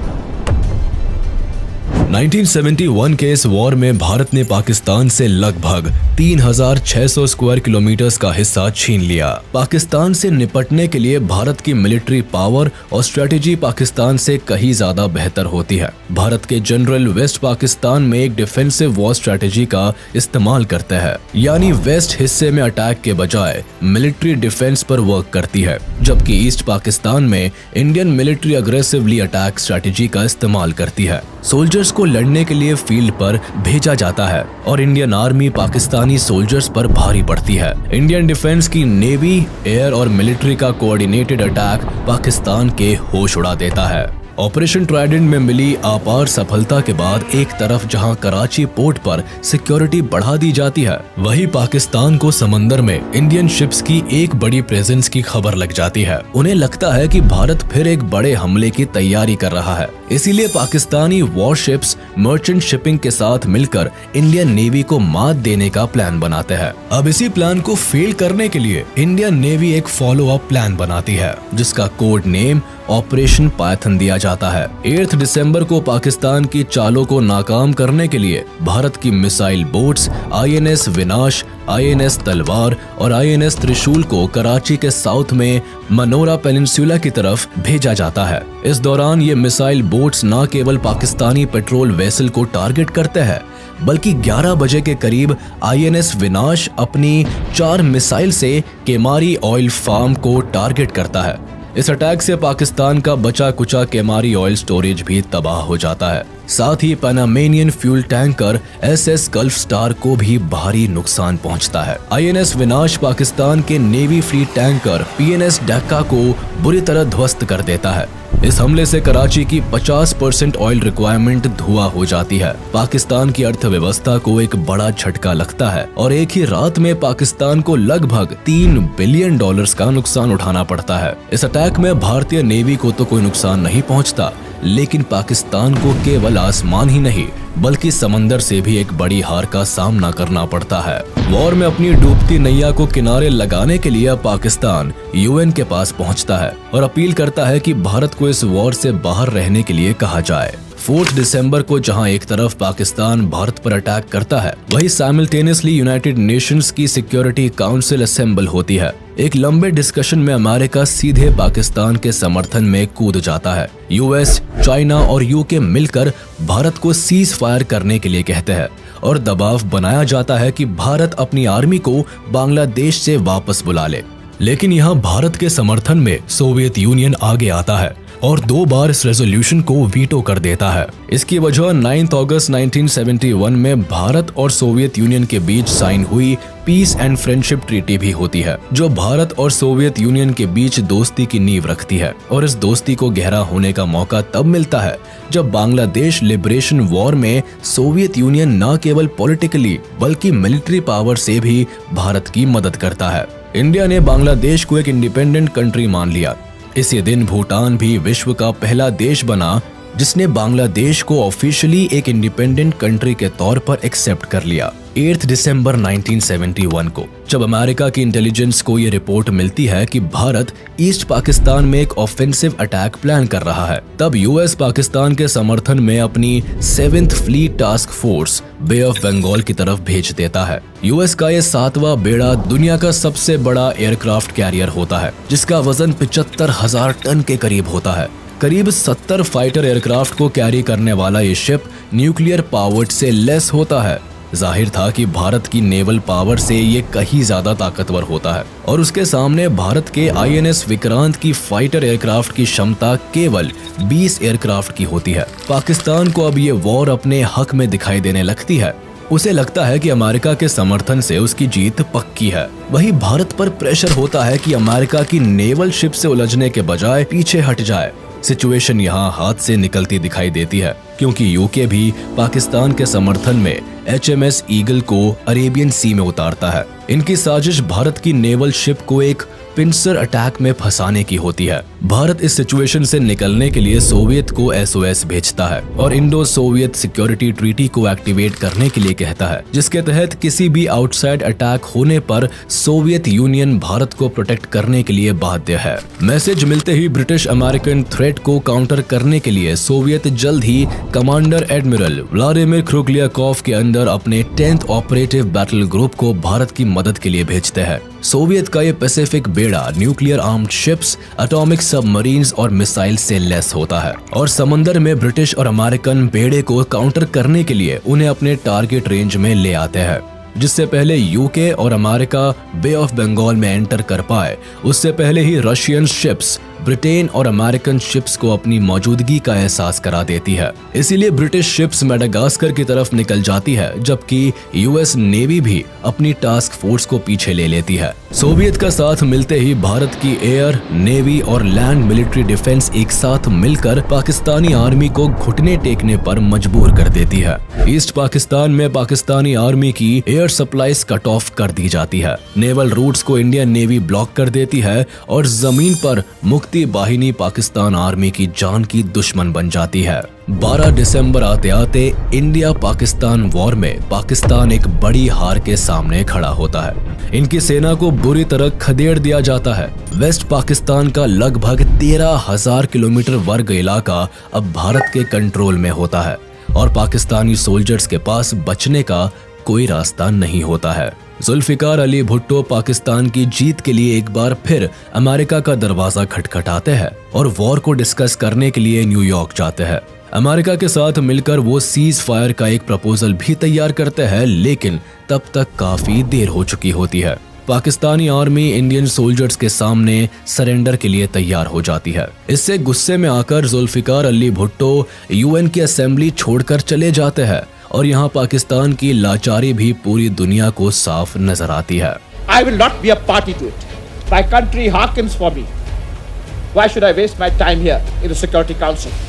1971 के इस वॉर में भारत ने पाकिस्तान से लगभग 3600 स्क्वायर किलोमीटर का हिस्सा छीन लिया। पाकिस्तान से निपटने के लिए भारत की मिलिट्री पावर और स्ट्रेटेजी पाकिस्तान से कहीं ज्यादा बेहतर होती है। भारत के जनरल वेस्ट पाकिस्तान में एक डिफेंसिव वॉर स्ट्रेटेजी का इस्तेमाल करते हैं, यानी वेस्ट हिस्से में अटैक के बजाय मिलिट्री डिफेंस पर वर्क करती है, जबकि ईस्ट पाकिस्तान में Indian military aggressively attack strategy का इस्तेमाल करती है। सोल्जर्स को लड़ने के लिए फील्ड पर भेजा जाता है और इंडियन आर्मी पाकिस्तानी सोल्जर्स पर भारी पड़ती है। इंडियन डिफेंस की नेवी, एयर और मिलिट्री का कोऑर्डिनेटेड अटैक पाकिस्तान के होश उड़ा देता है। ऑपरेशन ट्राइडेंट में मिली अपार सफलता के बाद एक तरफ जहां कराची पोर्ट पर सिक्योरिटी बढ़ा दी जाती है, वहीं पाकिस्तान को समंदर में इंडियन शिप्स की एक बड़ी प्रेजेंस की खबर लग जाती है। उन्हें लगता है कि भारत फिर एक बड़े हमले की तैयारी कर रहा है, इसीलिए पाकिस्तानी वॉरशिप्स मर्चेंट शिपिंग के साथ मिलकर इंडियन नेवी को मात देने का प्लान बनाते हैं। अब इसी प्लान को फेल करने के लिए इंडियन नेवी एक फॉलो अप प्लान बनाती है, जिसका कोड नेम ऑपरेशन पायथन दिया जाता है। 8 दिसंबर को पाकिस्तान की चालों को नाकाम करने के लिए भारत की मिसाइल बोट्स INS विनाश, INS तलवार और INS त्रिशूल को कराची के साउथ में मनोरा पेनिनसुला की तरफ भेजा जाता है। इस दौरान ये मिसाइल बोट्स न केवल पाकिस्तानी पेट्रोल वेसल को टारगेट करते हैं, बल्कि 11 बजे के करीब INS विनाश अपनी 4 मिसाइल से केमारी ऑयल फार्म को टारगेट करता है। इस अटैक से पाकिस्तान का बचा कुचा केमारी ऑयल स्टोरेज भी तबाह हो जाता है। साथ ही Panamanian fuel tanker SS gulf star को भी भारी नुकसान पहुंचता है। INS विनाश पाकिस्तान के नेवी फ्लीट टैंकर PNS डक्का को बुरी तरह ध्वस्त कर देता है। इस हमले से कराची की 50% ऑयल रिक्वायरमेंट धुआं हो जाती है। पाकिस्तान की अर्थव्यवस्था को एक बड़ा झटका लगता है और एक ही रात में पाकिस्तान को लगभग $3 बिलियन का नुकसान उठाना पड़ता है। इस अटैक में भारतीय नेवी को तो कोई नुकसान नहीं पहुंचता, लेकिन पाकिस्तान को केवल आसमान ही नहीं बल्कि समंदर से भी एक बड़ी हार का सामना करना पड़ता है। वॉर में अपनी डूबती नैया को किनारे लगाने के लिए पाकिस्तान UN के पास पहुंचता है और अपील करता है कि भारत को इस वॉर से बाहर रहने के लिए कहा जाए। 4 दिसंबर को जहां एक तरफ पाकिस्तान भारत पर अटैक करता है, वहीं साइमल्टेनियसली यूनाइटेड नेशंस की सिक्योरिटी काउंसिल असेंबल होती है। एक लंबे डिस्कशन में अमेरिका सीधे पाकिस्तान के समर्थन में कूद जाता है। US, चाइना और UK मिलकर भारत को सीज फायर करने के लिए कहते हैं और दबाव बनाया जाता है कि भारत अपनी आर्मी को बांग्लादेश से वापस बुला ले। लेकिन यहाँ भारत के समर्थन में सोवियत यूनियन आगे आता है और 2 बार इस रेजोल्यूशन को वीटो कर देता है। इसकी वजह 9 अगस्त 1971 में भारत और सोवियत यूनियन के बीच साइन हुई पीस एंड फ्रेंडशिप ट्रीटी भी होती है, जो भारत और सोवियत यूनियन के बीच दोस्ती की नींव रखती है। और इस दोस्ती को गहरा होने का मौका तब मिलता है जब बांग्लादेश लिबरेशन वॉर में सोवियत यूनियन न केवल पॉलिटिकली बल्कि मिलिट्री पावर से भी भारत की मदद करता है। इंडिया ने बांग्लादेश को एक इंडिपेंडेंट कंट्री मान लिया। इसी दिन भूटान भी विश्व का पहला देश बना जिसने बांग्लादेश को ऑफिशियली एक इंडिपेंडेंट कंट्री के तौर पर एक्सेप्ट कर लिया। 8 दिसंबर 1971 को जब अमेरिका की इंटेलिजेंस को ये रिपोर्ट मिलती है कि भारत ईस्ट पाकिस्तान में एक ऑफेंसिव अटैक प्लान कर रहा है, तब US पाकिस्तान के समर्थन में अपनी 7th fleet task force bay of Bengal की तरफ भेज देता है। US का ये 7वां बेड़ा दुनिया का सबसे बड़ा एयरक्राफ्ट कैरियर होता है, जिसका वजन 75,000 टन के करीब होता है। करीब 70 फाइटर एयरक्राफ्ट को कैरी करने वाला ये शिप न्यूक्लियर पावर्ड से लेस होता है। जाहिर था कि भारत की नेवल पावर से ये कहीं ज्यादा ताकतवर होता है और उसके सामने भारत के INS विक्रांत की फाइटर एयरक्राफ्ट की क्षमता केवल 20 एयरक्राफ्ट की होती है। पाकिस्तान को अब ये वॉर अपने हक में दिखाई देने लगती है। उसे लगता है कि अमेरिका के समर्थन से उसकी जीत पक्की है। वहीं भारत पर प्रेशर होता है कि अमेरिका की नेवल शिप से उलझने के बजाय पीछे हट जाए। सिचुएशन यहाँ हाथ से निकलती दिखाई देती है, क्योंकि UK भी पाकिस्तान के समर्थन में HMS ईगल को अरेबियन सी में उतारता है। इनकी साजिश भारत की नेवल शिप को एक पिंसर अटैक में फंसाने की होती है। भारत इस सिचुएशन से निकलने के लिए सोवियत को SOS भेजता है और इंडो सोवियत सिक्योरिटी ट्रीटी को एक्टिवेट करने के लिए कहता है, जिसके तहत किसी भी आउटसाइड अटैक होने पर सोवियत यूनियन भारत को प्रोटेक्ट करने के लिए बाध्य है। मैसेज मिलते ही ब्रिटिश अमेरिकन थ्रेट को काउंटर करने के लिए सोवियत जल्द ही कमांडर एडमिरल व्लादिमीर क्रुगलियाकोव के अंदर अपने 10th ऑपरेटिव बैटल ग्रुप को भारत की मदद के लिए भेजते हैं। सोवियत का ये पैसिफिक बेड़ा nuclear armed ships, atomic submarines और मिसाइल से लेस होता है और समंदर में ब्रिटिश और अमेरिकन बेड़े को काउंटर करने के लिए उन्हें अपने टारगेट रेंज में ले आते हैं। जिससे पहले UK और अमेरिका बे ऑफ बंगाल में एंटर कर पाए, उससे पहले ही रशियन शिप्स ब्रिटेन और अमेरिकन शिप्स को अपनी मौजूदगी का एहसास करा देती है। इसीलिए ब्रिटिश शिप्स मेडागास्कर की तरफ निकल जाती है, जबकि यूएस नेवी भी अपनी टास्क फोर्स को पीछे ले लेती है। सोवियत का साथ मिलते ही भारत की एयर, नेवी और लैंड मिलिट्री डिफेंस एक साथ मिलकर पाकिस्तानी आर्मी को घुटने टेकने पर मजबूर कर देती है। ईस्ट पाकिस्तान में पाकिस्तानी आर्मी की एयर सप्लाईज कट ऑफ कर दी जाती है। नेवल रूट्स को इंडियन नेवी ब्लॉक कर देती है और जमीन पर मुक्ति बाहिनी पाकिस्तान आर्मी की जान की दुश्मन बन जाती है। 12 दिसंबर आते आते इंडिया पाकिस्तान वॉर में पाकिस्तान एक बड़ी हार के सामने खड़ा होता है। इनकी सेना को बुरी तरह खदेड़ दिया जाता है। वेस्ट पाकिस्तान का लगभग 13,000 किलोमीटर वर्ग इलाका अब भारत के कंट्रोल में होता है और पाकिस्तानी सोल्जर्स के पास बचने का कोई रास्ता नहीं होता है। जुल्फिकार अली भुट्टो पाकिस्तान की जीत के लिए एक बार फिर अमेरिका का दरवाजा खटखटाते हैं और वॉर को डिस्कस करने के लिए न्यूयॉर्क जाते हैं। अमेरिका के साथ मिलकर वो सीज फायर का एक प्रपोजल भी तैयार करते हैं, लेकिन तब तक काफी देर हो चुकी होती है। पाकिस्तानी आर्मी इंडियन सोल्जर्स के सामने सरेंडर के लिए तैयार हो जाती है। इससे गुस्से में आकर जुल्फिकार अली भुट्टो यूएन की असेंबली छोड़कर चले जाते हैं और यहाँ पाकिस्तान की लाचारी भी पूरी दुनिया को साफ नजर आती है। I will not be a party to it. My country hearkens for me. Why should I waste my time here in the Security Council?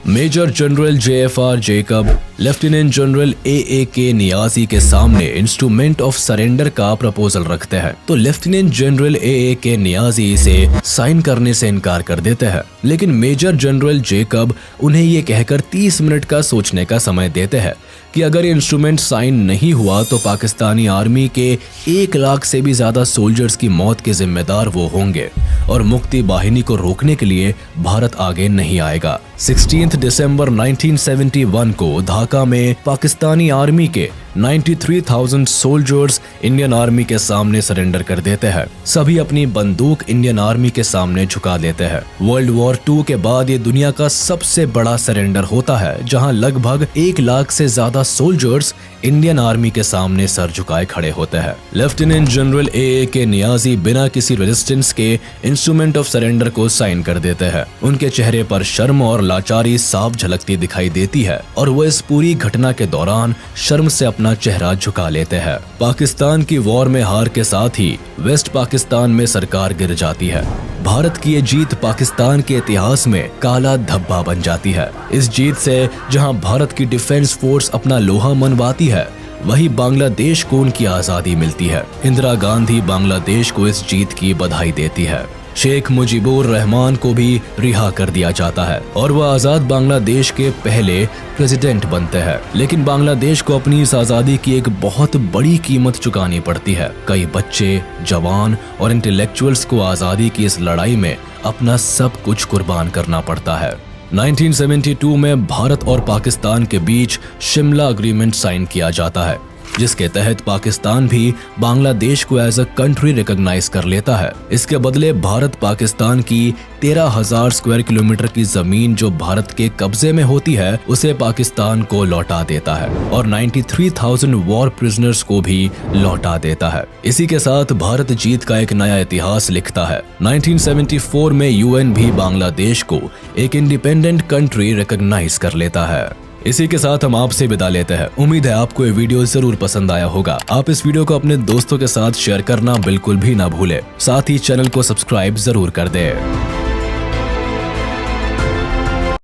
Major general JFR Jacob lieutenant general AAK Niazi के सामने instrument of surrender का proposal रखते हैं, तो lieutenant general AAK Niazi इसे sign करने से इनकार कर देते हैं। लेकिन मेजर जनरल जेकब उन्हें ये कहकर 30 मिनट का सोचने का समय देते हैं कि अगर ये इंस्ट्रूमेंट साइन नहीं हुआ तो पाकिस्तानी आर्मी के 1 लाख से भी ज्यादा सोल्जर्स की मौत के जिम्मेदार वो होंगे और मुक्ति बाहिनी को रोकने के लिए भारत आगे नहीं आएगा। 16 दिसंबर 1971 को ढाका में पाकिस्तानी आर्मी के 93,000 सोल्जर्स इंडियन आर्मी के सामने सरेंडर कर देते हैं। सभी अपनी बंदूक इंडियन आर्मी के सामने झुका देते हैं। वर्ल्ड वॉर 2 के बाद ये दुनिया का सबसे बड़ा सरेंडर होता है, जहां लगभग 1 लाख से ज्यादा सोल्जर्स इंडियन आर्मी के सामने सर झुकाए खड़े होते हैं। लेफ्टिनेंट जनरल AAK नियाजी बिना किसी रेजिस्टेंस के इंस्ट्रूमेंट ऑफ सरेंडर को साइन कर देते हैं। उनके चेहरे पर शर्म और लाचारी साफ झलकती दिखाई देती है और वो इस पूरी घटना के दौरान शर्म से अपना चेहरा झुका लेते हैं। पाकिस्तान की वॉर में हार के साथ ही वेस्ट पाकिस्तान में सरकार गिर जाती है। भारत की ये जीत पाकिस्तान के इतिहास में काला धब्बा बन जाती है। इस जीत से जहां भारत की डिफेंस फोर्स अपना लोहा मनवाती है, वही बांग्लादेश को उनकी आजादी मिलती है। इंदिरा गांधी बांग्लादेश को इस जीत की बधाई देती है। शेख मुजीबुर रहमान को भी रिहा कर दिया जाता है और वह आजाद बांग्लादेश के पहले प्रेसिडेंट बनते हैं। लेकिन बांग्लादेश को अपनी इस आजादी की एक बहुत बड़ी कीमत चुकानी पड़ती है। कई बच्चे, जवान और इंटेलेक्चुअल्स को आजादी की इस लड़ाई में अपना सब कुछ कुर्बान करना पड़ता है। 1972 में भारत और पाकिस्तान के बीच शिमला एग्रीमेंट साइन किया जाता है, जिसके तहत पाकिस्तान भी बांग्लादेश को एज अ कंट्री रिकॉग्नाइज कर लेता है। इसके बदले भारत पाकिस्तान की 13,000 स्क्वायर किलोमीटर की जमीन जो भारत के कब्जे में होती है, उसे पाकिस्तान को लौटा देता है और 93,000 वॉर प्रिजनर्स को भी लौटा देता है। इसी के साथ भारत जीत का एक नया इतिहास लिखता है। 1974 में UN भी बांग्लादेश को एक इंडिपेंडेंट कंट्री रिकॉग्नाइज कर लेता है। इसी के साथ हम आपसे विदा लेते हैं। उम्मीद है आपको ये वीडियो जरूर पसंद आया होगा। आप इस वीडियो को अपने दोस्तों के साथ शेयर करना बिल्कुल भी ना भूले। साथ ही चैनल को सब्सक्राइब जरूर कर दें।